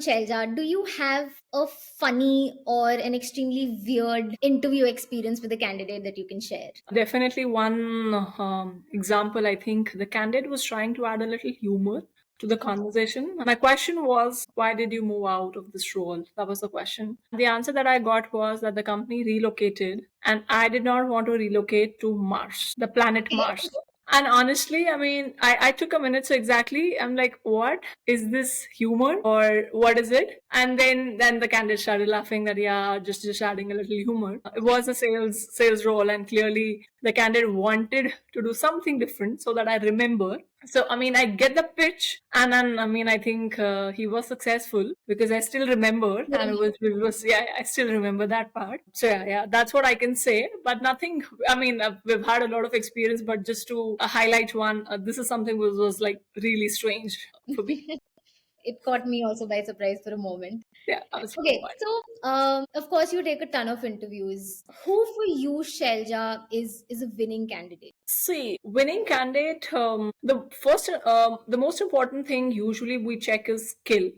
Shelja, do you have a funny or an extremely weird interview experience with a candidate that you can share? Definitely one example, I think the candidate was trying to add a little humor to the conversation. My question was, why did you move out of this role? That was the question. The answer that I got was that the company relocated and I did not want to relocate to Mars, the planet Mars. And honestly, I mean, I took a minute. So exactly, I'm like, what is this humor or what is it? And then the candidate started laughing that yeah, just adding a little humor. It was a sales role, and clearly the candidate wanted to do something different so that I remember. So I mean, I get the pitch, and then I mean, I think he was successful because I still remember, and it was yeah, I still remember that part. So yeah, that's what I can say. But nothing. I mean, we've had a lot of experience, but just to highlight one, this is something was like really strange for me. It caught me also by surprise for a moment. Yeah, I was Okay, so of course you take a ton of interviews. Who for you, Shelja, is a winning candidate? See, winning candidate, the most important thing usually we check is skill.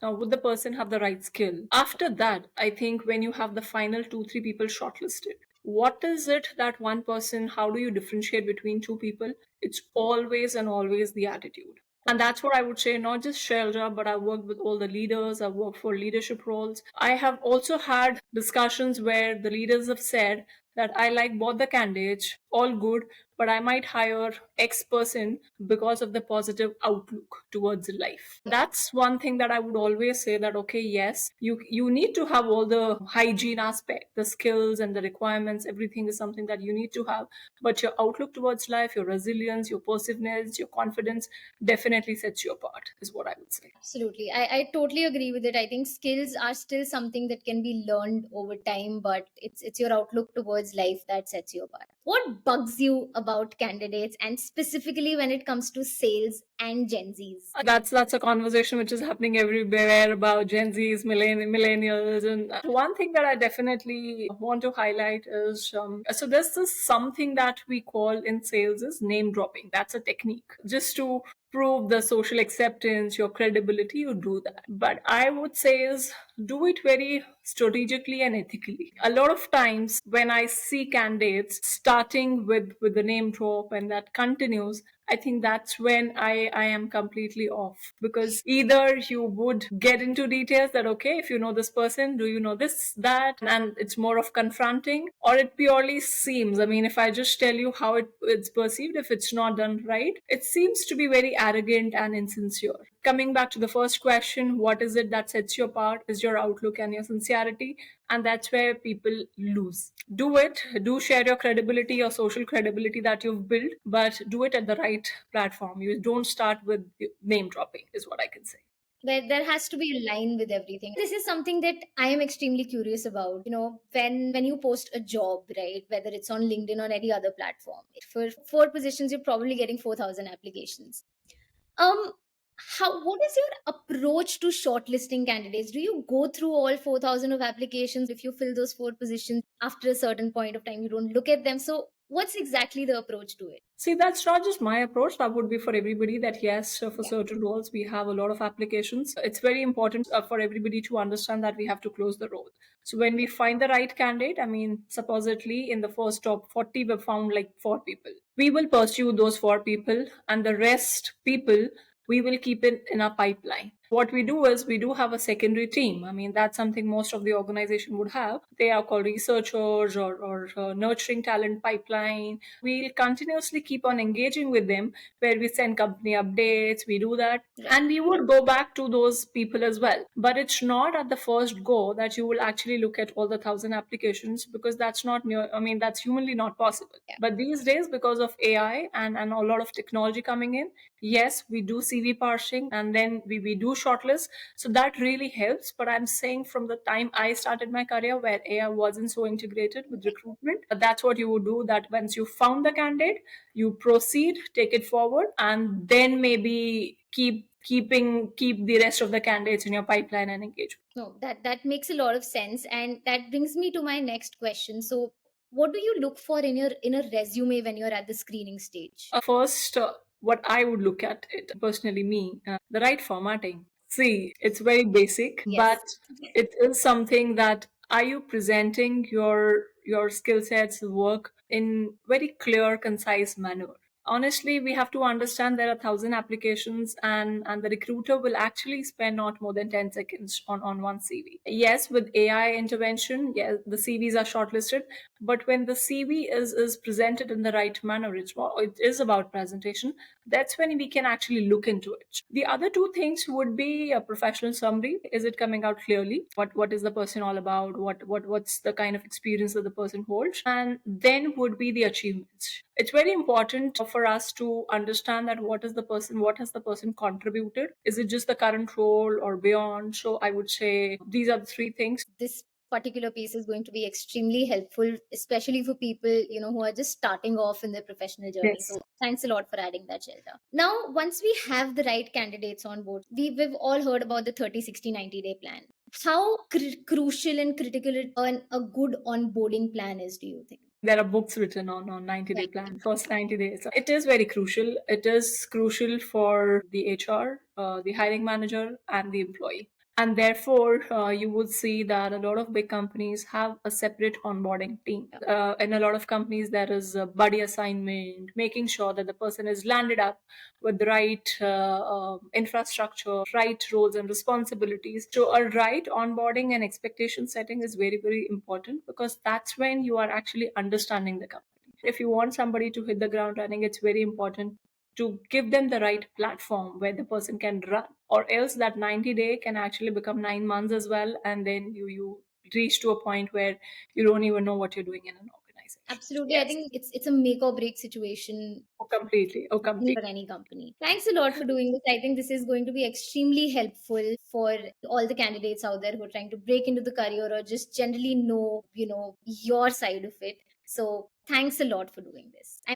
Would the person have the right skill? After that, I think when you have the final two, three people shortlisted, what is it that one person, how do you differentiate between two people? It's always and always the attitude. And that's what I would say, not just Shelja, but I've worked with all the leaders, I've worked for leadership roles. I have also had discussions where the leaders have said that I like both the candidates, all good, but I might hire X person because of the positive outlook towards life. That's one thing that I would always say that okay, yes, you need to have all the hygiene aspect, the skills and the requirements, everything is something that you need to have, but your outlook towards life, your resilience, your persiveness, your confidence definitely sets you apart, is what I would say. Absolutely. I totally agree with it. I think skills are still something that can be learned over time, but it's your outlook towards life that sets you apart. What bugs you about candidates and specifically when it comes to sales and Gen Zs? That's a conversation which is happening everywhere about Gen Zs, millennials, and one thing that I definitely want to highlight is so there's this something that we call in sales is name dropping. That's a technique just to prove the social acceptance, your credibility. You do that, but I would say is do it very strategically and ethically. A lot of times when I see candidates starting with the name drop and that continues, I think that's when I am completely off, because either you would get into details that okay, if you know this person, do you know this, that, and it's more of confronting, or it purely seems, I mean, if I just tell you how it's perceived, if it's not done right, it seems to be very arrogant and insincere. Coming back to the first question, what is it that sets you apart is your outlook and your sincerity, and that's where people lose. Do it, do share your credibility, your social credibility that you've built, but do it at the right platform. You don't start with name dropping, is what I can say. There has to be a line with everything. This is something that I am extremely curious about. You know, when you post a job, right, whether it's on LinkedIn or any other platform, for four positions you're probably getting 4,000 applications. um how, what is your approach to shortlisting candidates? Do you go through all 4,000 of applications? If you fill those four positions, after a certain point of time you don't look at them, so what's exactly the approach to it? See, that's not just my approach. That would be for everybody. That yes, for certain roles, we have a lot of applications. It's very important for everybody to understand that we have to close the role. So when we find the right candidate, I mean, supposedly in the first top 40, we found like four people. We will pursue those four people, and the rest people we will keep it in our pipeline. What we do is we do have a secondary team. I mean, that's something most of the organization would have. They are called researchers or nurturing talent pipeline. We'll continuously keep on engaging with them where we send company updates, we do that. And we would go back to those people as well. But it's not at the first go that you will actually look at all the 1,000 applications, because that's not near, I mean, that's humanly not possible. Yeah. But these days, because of AI and a lot of technology coming in, yes, we do CV parsing and then we do shortlist. So that really helps. But I'm saying from the time I started my career where AI wasn't so integrated with recruitment, that's what you would do, that once you found the candidate, you proceed, take it forward, and then maybe keep the rest of the candidates in your pipeline and engage. No, that makes a lot of sense, and that brings me to my next question. So what do you look for in a resume when you're at the screening stage? First, what I would look at it personally, me, the right formatting. See, it's very basic, Yes. but it is something that are you presenting your skill sets, work in very clear, concise manner? Honestly, we have to understand there are 1,000 applications, and the recruiter will actually spend not more than 10 seconds on one CV. Yes, with AI intervention, yes, the CVs are shortlisted, but when the CV is presented in the right manner, it is about presentation. That's when we can actually look into it. The other two things would be a professional summary. Is it coming out clearly? What is the person all about? What's the kind of experience that the person holds? And then would be the achievements. It's very important for us to understand that what has the person contributed? Is it just the current role or beyond? So I would say these are the three things. This particular piece is going to be extremely helpful, especially for people, who are just starting off in their professional journey. Yes. So thanks a lot for adding that, Shelter. Now, once we have the right candidates on board, we've all heard about the 30, 60, 90-day plan. How crucial and critical a good onboarding plan is, do you think? There are books written on 90-day plan, first 90 days. It is very crucial. It is crucial for the HR, the hiring manager, and the employee. And therefore, you would see that a lot of big companies have a separate onboarding team. In a lot of companies, there is a buddy assignment, making sure that the person is landed up with the right infrastructure, right roles and responsibilities. So, a right onboarding and expectation setting is very, very important, because that's when you are actually understanding the company. If you want somebody to hit the ground running, it's very important to give them the right platform where the person can run, or else that 90-day can actually become 9 months as well, and then you reach to a point where you don't even know what you're doing in an organization. Absolutely. I Yes. think it's a make or break situation Oh, completely. Oh, completely. for any company. Thanks a lot for doing this. I think this is going to be extremely helpful for all the candidates out there who are trying to break into the career or just generally know, your side of it. So thanks a lot for doing this.